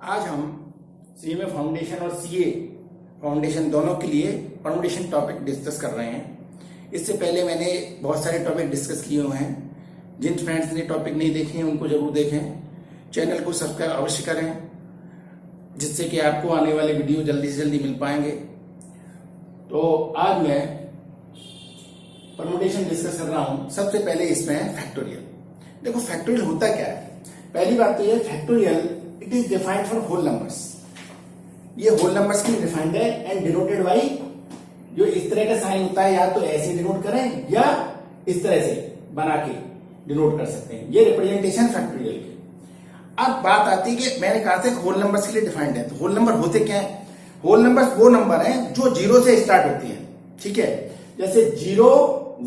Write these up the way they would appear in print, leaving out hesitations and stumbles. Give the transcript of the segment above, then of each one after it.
आज हम CMA foundation और सीए फाउंडेशन दोनों के लिए परमुटेशन टॉपिक डिस्कस कर रहे हैं। इससे पहले मैंने बहुत सारे टॉपिक डिस्कस किए हुए हैं। जिन फ्रेंड्स ने टॉपिक नहीं देखे हैं उनको जरूर देखें। चैनल को सब्सक्राइब अवश्य करें जिससे कि आपको आने वाले वीडियो जल्दी से जल्दी मिल पाएंगे। तो आज मैं परमुटेशन डिस्कस कर रहा हूं। सबसे पहले इसमें है फैक्टोरियल। देखो फैक्टोरियल होता क्या है। पहली बात तो ये factorial it is defined for whole numbers. ये होल नंबर्स के लिए डिफाइंड है एंड डिनोटेड बाई जो इस तरह का साइन होता है, या तो ऐसे डिनोट करें या इस तरह से बना के डिनोट कर सकते हैं। ये रिप्रेजेंटेशन फैक्टोरियल की। अब बात आती है कि मैंने कहा था होल नंबर्स के लिए डिफाइंड है, तो होल नंबर होते क्या है। होल नंबर्स वो नंबर हैं जो जीरो से स्टार्ट होती हैं, ठीक है। जैसे 0,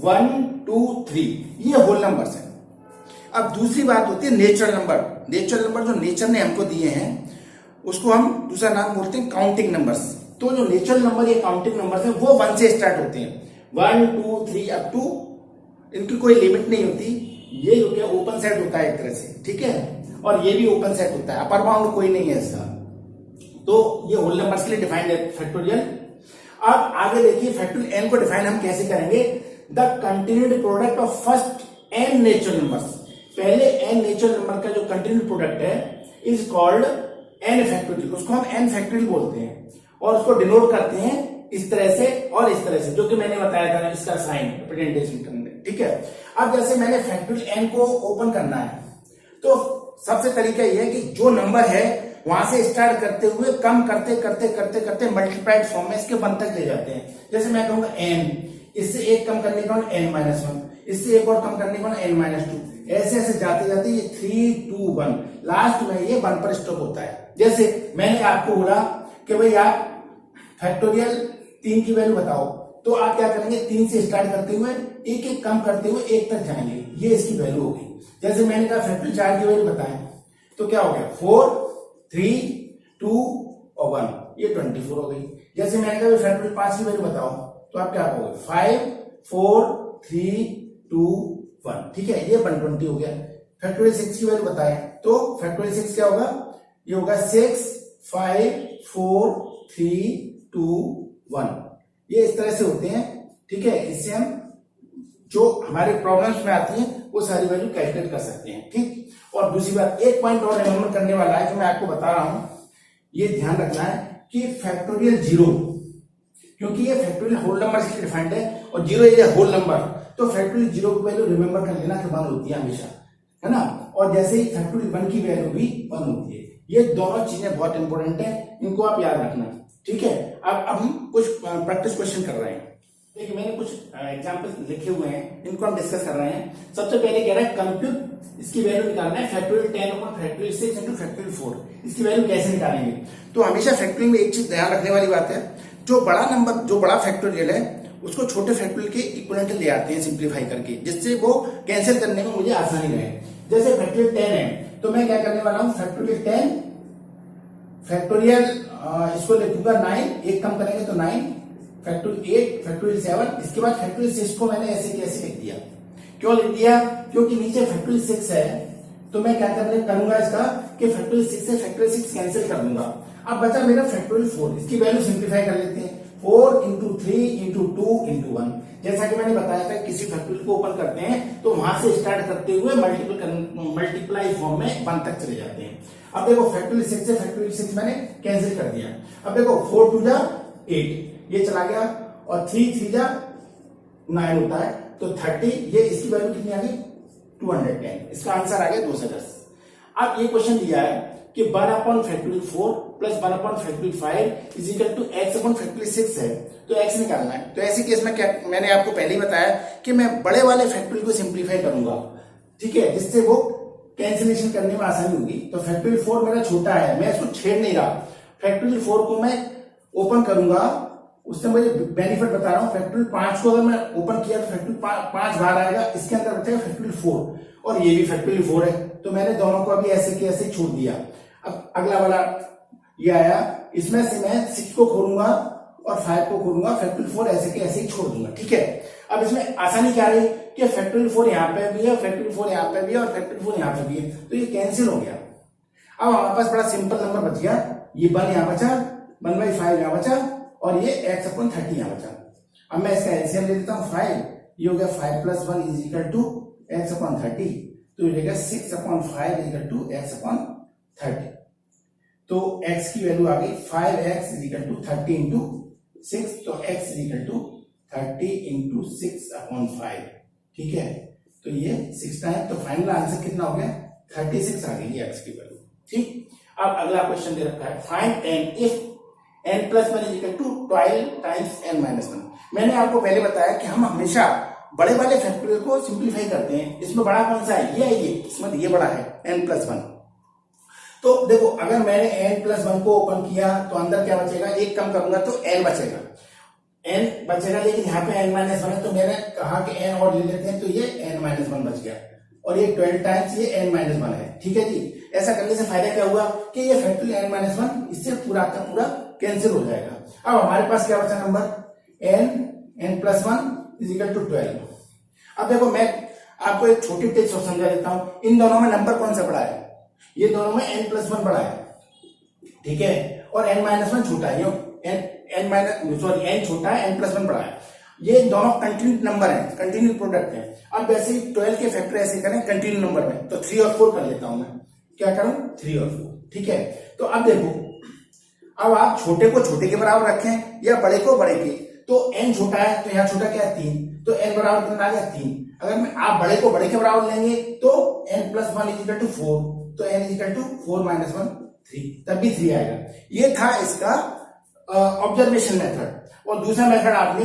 1, 2, 3 ये होल नंबर्स हैं। अब दूसरी बात होती है नेचुरल नंबर। नेचुरल नंबर जो नेचर ने हमको दिए हैं उसको हम दूसरा नाम बोलते हैं काउंटिंग नंबर्स। तो जो नेचुरल नंबर या काउंटिंग नंबर्स हैं वो 1 से स्टार्ट होते हैं। 1, 2, 3 अप टू इनकी कोई लिमिट नहीं होती। ये जो क्या ओपन सेट होता है एक तरह से, ठीक है, और ये भी ओपन सेट होता है, अपर बाउंड कोई नहीं है इसका। तो ये होल नंबर्स के लिए डिफाइंड है फैक्टोरियल। अब आगे देखिए फैक्टोरियल एन को डिफाइन हम कैसे करेंगे। The continued product of first n natural numbers. पहले एन नेचुरल नंबर का जो कंटिन्यूड प्रोडक्ट है इज कॉल्ड एन फैक्टोरियल। उसको हम एन फैक्टोरियल बोलते हैं और उसको डिनोट करते हैं इस तरह से और इस तरह से, जो कि मैंने बताया था इसका साइन रिप्रेजेंटेशन करने, ठीक है। अब जैसे मैंने फैक्टोरियल एन को ओपन करना है तो सबसे तरीका यह है कि जो नंबर है वहां से स्टार्ट करते हुए कम करते करते करते करते मल्टीप्लाइड फॉर्म में इसके 1 तक ले जाते हैं। जैसे मैं कहूंगा एन, इससे एक कम करने का n-1, इससे एक और कम करने का n-2, ऐसे ऐसे जाते जाते ये 3, 2, 1 लास्ट में ये 1 पर स्टॉप होता है। जैसे मैंने आपको बोला कि भाई आप फैक्टोरियल 3 की वैल्यू बताओ, तो आप क्या करेंगे 3 से स्टार्ट करते हुए एक एक कम करते हुए 1 तक जाएंगे, ये इसकी वैल्यू होगी। जैसे मैंने कहा फैक्टोरियल 4 की वैल्यू बताएं तो क्या हो गया 4, 3, 2 और 1, ये 24 हो गई। जैसे मैंने कहा फैक्टोरियल 5 की वैल्यू बताओ तो आप क्या कहोगे 5, 4, 3, 2, 1, ठीक है, ये 120 हो गया। फैक्टोरियल 6 की वैल्यू बताएं तो फैक्टोरियल 6 क्या होगा, ये होगा 6, 5, 4, 3, 2, 1, ये इस तरह से होते हैं, ठीक है। इससे हम जो हमारे प्रॉब्लम्स में आती हैं वो सारी वैल्यू कैलकुलेट कर सकते हैं, ठीक। और दूसरी बात एक पॉइंट और रिमेंबर करने वाला है जो मैं आपको बता रहा हूं, ये ध्यान रखना है कि फैक्टोरियल 0, क्योंकि ये फैक्टोरियल होल नंबर से डिफाइंड है और 0 इज होल नंबर, तो फैक्टोरियल 0 की वैल्यू रिमेंबर कर लेना कि 1 होती है हमेशा, है ना। और जैसे ही फैक्टोरियल 1 की वैल्यू भी 1 होती है। ये दोनों चीजें बहुत इंपॉर्टेंट है, इनको आप याद रखना, ठीक है। अब हम कुछ प्रैक्टिस क्वेश्चन कर रहे हैं। देखिए मैंने कुछ एग्जांपल लिखे हुए हैं, इनको हम डिस्कस कर रहे हैं। सबसे पहले कह रहा है कंप्यूट, इसकी वैल्यू निकालना है factorial 10 upon factorial 6 into factorial 4। इसकी वैल्यू कैसे निकालेंगे। तो हमेशा फैक्टोरियल में एक चीज ध्यान रखने वाली बात है, जो बड़ा फैक्टोरियल है उसको छोटे फैक्टोरियल के इक्विवेलेंट ले आते हैं सिंप्लीफाई करके, जिससे वो कैंसिल करने में मुझे आसानी रहे। जैसे फैक्टोरियल 10 है तो मैं क्या करने वाला हूं फैक्टोरियल 10 फैक्टोरियल इसको लिखूंगा 9, एक कम करेंगे तो 9, फैक्टोरियल 8, फैक्टोरियल 7, इसके बाद फैक्टोरियल 6 को मैंने ऐसे कैसे लिख दिया। क्यों लिख दिया, क्योंकि नीचे फैक्टोरियल 6 है तो मैं क्या करूंगा इसका कि फैक्टोरियल 6 से फैक्टोरियल 6 कैंसिल कर दूंगा। अब बचा मेरा फैक्टोरियल 4, इसकी वैल्यू सिंप्लीफाई कर लेते हैं 4 इंटू 3 इंटू 2 इंटू 1। जैसा कि मैंने बताया था किसी फैक्टोरियल को ओपन करते हैं तो वहां से स्टार्ट करते हुए मल्टीप्लाई फॉर्म में 1 तक चले जाते हैं। अब देखो फैक्टोरियल 6 से फैक्टोरियल 6 मैंने कैंसिल कर दिया। अब देखो 4 2 जा 8, ये चला गया, और 3 3 जा 9 होता है तो 30, ये इसकी वैल्यू कितनी आ गई 210। इसका आंसर आ गया 2 से 10। अब ये क्वेश्चन दिया है कि 1 upon factorial 4 plus 1 upon factorial 5 is equal to x upon factorial 6 है, तो x निकालना है। तो ऐसे केस में क्या, मैंने आपको पहले ही बताया कि मैं बड़े वाले फैक्टोरियल को सिंप्लीफाई करूंगा, ठीक है, जिससे वो कैंसिलेशन करने में आसानी होगी। तो फैक्टोरियल 4 मेरा छोटा है, मैं इसको छेड़ नहीं रहा। फैक्टोरियल 4 को मैं ओपन करूंगा, उससे मुझे बेनिफिट बता रहा हूं। फैक्टोरियल 5 को अगर मैं ओपन किया तो फैक्टोरियल 5 बाहर आएगा, इसके अंदर बचेगा फैक्टोरियल 4 और ये भी फैक्टोरियल 4 है, तो मैंने दोनों को अभी ऐसे के ऐसे छोड़ दिया। अब अगला वाला ये आया, इसमें से मैं 6 को खोलूंगा और 5 को खोलूंगा, फैक्टोरियल 4 ऐसे के ऐसे ही छोड़ दूंगा, ठीक है। अब इसमें आसानी क्या रही कि फैक्टोरियल 4 यहाँ पे भी है, फैक्टोरियल 4 यहाँ पे भी है और फैक्टोरियल 4 यहाँ पे भी है, तो ये कैंसिल हो गया। अब हमारे पास बड़ा सिंपल नंबर बच गया, ये 1 यहाँ बचा, 1/5 यहाँ बचा और ये x/30 यहाँ बचा। अब मैं इसका एलसीएम ले लेता हूँ 5, ये हो गया 5 + 1 इज इक्वल टू x/30, तो ये हो गया 6/5 इज इक्वल टू x/30। तो x की वैल्यू आ गई 5x is equal to 30 into 6, तो x is equal to 30 into 6/5, ठीक है। तो ये 6 टाइम, तो फाइनल आंसर कितना हो गया 36 आ गई x की वैल्यू, ठीक। अब अगला क्वेश्चन दे रखा है find n if n+1 is equal to 12 times n-1। मैंने आपको पहले बताया कि हम हमेशा बड़े वाले फैक्टोरियल को सिंप्लीफाई करते हैं। इसमें बड़ा कौन सा है, ये है, ये इसमें ये बड़ा है n+1। तो देखो अगर मैंने n+1 को ओपन किया तो अंदर क्या बचेगा, एक कम करूंगा तो n बचेगा, लेकिन यहाँ पे n-1 है, तो मैंने कहा कि n और ले लेते हैं, तो ये n-1 बच गया और ये 12 टाइम्स ये n-1 है, ठीक है जी। ऐसा करने से फायदा क्या हुआ कि ये फैक्टोरियल n-1 इससे पूरा का पूरा कैंसिल हो जाएगा। अब हमारे पास क्या बचा number n+1 is equal to 12। अब देखो मैं आपको एक छोटी टिप्स और समझा देता हूं, इन दोनों में नंबर कौन सा बड़ा है, ये दोनों में n+1 बड़ा है, ठीक है, और n-1 छोटा है, n छोटा है, n+1 बड़ा है। ये दोनों कंटिन्यू नंबर हैं, कंटिन्यू प्रोडक्ट है। अब वैसे ही 12 के फैक्टर ऐसे करें कंटिन्यू नंबर में, तो 3 और 4 कर लेता हूं मैं, क्या करूं 3 और 4, ठीक है। तो अब देखो, अब आप छोटे को छोटे के बराबर रखें या बड़े को बड़े के, तो n छोटा है तो यहाँ छोटा क्या है 3, तो n बराबर कितना आ गया 3। अगर मैं आप बड़े को बड़े के बराबर लेंगे तो n+1 इज इक्वल टू 4, तो n इज इक्वल टू 4 - 1 3, तब भी 3 आएगा। ये था इसका ऑब्जर्वेशन मेथड। और दूसरा मेथड आपने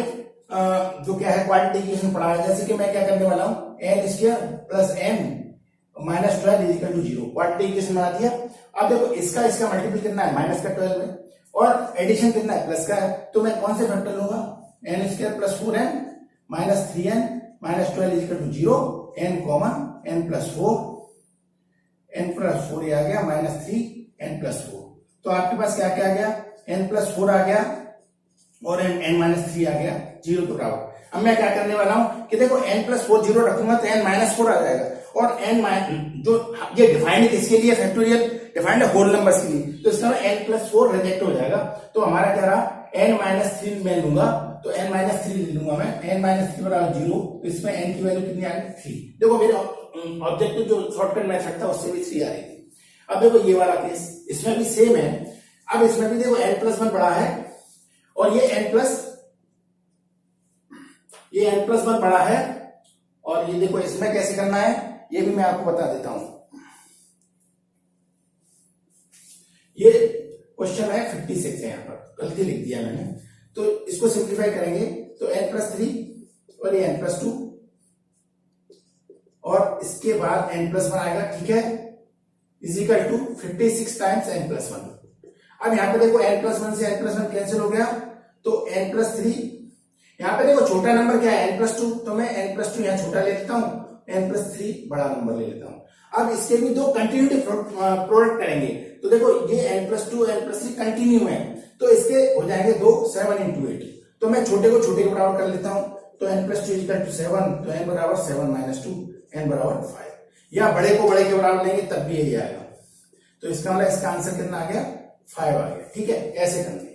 जो क्या है क्वाड्रेटिक पढ़ा है, जैसे कि मैं क्या करने वाला हूं n² + n - 12 is equal to 0, quadratic बना दिया। अब देखो इसका मल्टीपल कितना है माइनस का 12 में, और एडिशन कितना है प्लस का है, तो मैं कौन से फैक्टर लूंगा n² + 4n - 3n - 12 is equal to 0, n n+4, n+4 ये आ गया -3 n+4। तो आपके पास क्या क्या आ गया n+4 आ गया और n-3 आ गया 0 के बराबर। अब मैं क्या करने वाला हूं कि देखो n+4 0 रखूंगा तो n-4 आ जाएगा, और जो ये डिफाइंड किसके लिए फैक्टोरियल, डिफाइंड है होल नंबर्स के लिए, तो इसका n+4 रिजेक्ट हो जाएगा। तो हमारा क्या रहा n-3 मैं लूंगा, तो n-3 ले लूंगा मैं, n-3 बराबर 0, तो इसमें n की वैल्यू कितनी आ गई 3। देखो मेरे ऑब्जेक्टिव जो शॉर्टकट मेथड था उससे भी 3 आ रही थी। अब देखो ये वाला केस, इसमें भी सेम है। अब इसमें भी देखो n+1 बड़ा है और ये n+1 बड़ा है, और ये देखो इसमें कैसे करना है ये भी मैं आपको बता देता हूं। ये क्वेश्चन है 56 है, यहाँ पर गलती लिख दिया मैंने, तो इसको सिंप्लीफाई करेंगे तो n+3 और ये n+2 और इसके बाद n+1 आएगा, ठीक है, is equal to 56 times n+1। अब यहाँ पे देखो n+1 से n+1 कैंसिल हो गया, तो n+3, यहाँ पे देखो छोटा नंबर क्या है n+2, तो मैं n+2 यहाँ छोटा ले लेता हूं, n+3 बड़ा नंबर ले लेता हूं। अब इसके भी दो कंटिन्यूटी प्रोडक्ट करेंगे, तो देखो ये n+2 n+3 कंटिन्यू है, तो इसके हो जाएंगे 2 7 × 8, तो मैं छोटे को छोटे के बराबर कर लेता हूं, तो n+2 = 7, तो n बराबर 7 - 2, n बराबर 5, या बड़े को बड़े के बराबर लेंगे तब भी यही आएगा। तो इसका मतलब इसका आंसर कितना आ गया 5 आ गया, ठीक है। ऐसे करना